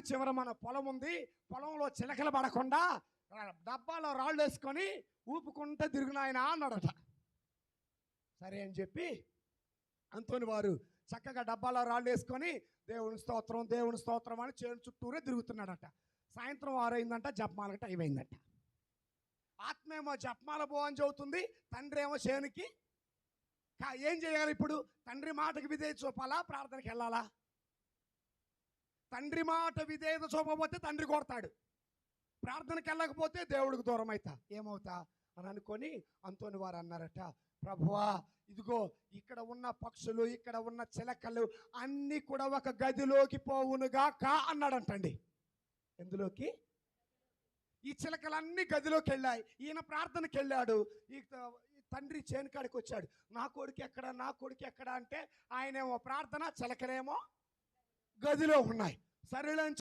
చివర మన పొలం ఉంది, పొలంలో చిలకలు పడకుండా డబ్బాలో రాళ్ళు వేసుకొని ఊపుకుంటే తిరుగునాయన అన్నాడట. సరే అని చెప్పి అంతోని వారు చక్కగా డబ్బాలో రాళ్ళు వేసుకొని దేవుని స్తోత్రం దేవుని స్తోత్రం అని చేను చుట్టూరే తిరుగుతున్నాడట. సాయంత్రం 6 అయిందంట, జపమాలకు టైం అయిందట. ఆత్మేమో జపమాల పో అని చెబుతుంది, తండ్రి ఏమో చేనుకి. ఏం చేయాలి ఇప్పుడు? తండ్రి మాటకి విధేయత చూపాలా, ప్రార్థనకి వెళ్ళాలా? తండ్రి మాట విధేయత చూపకపోతే తండ్రి కొడతాడు, ప్రార్థనకి వెళ్ళకపోతే దేవుడికి దూరం అవుతా ఏమవుతా అని అనుకొని అంతోని వారు అన్నారట, ప్రభువా ఇదిగో ఇక్కడ ఉన్న పక్షులు ఇక్కడ ఉన్న చిలకలు అన్నీ కూడా ఒక గదిలోకి పోవునుగా కా అన్నాడంటండి. ఎందులోకి? ఈ చిలకలన్నీ గదిలోకి వెళ్ళాయి. ఈయన ప్రార్థనకి వెళ్ళాడు. ఈ తండ్రి చేనుకాడికి వచ్చాడు. నా కొడుకు ఎక్కడ, నా కొడుకు ఎక్కడ అంటే ఆయనేమో ప్రార్థన, చిలకలేమో గదిలో ఉన్నాయి. సరేలే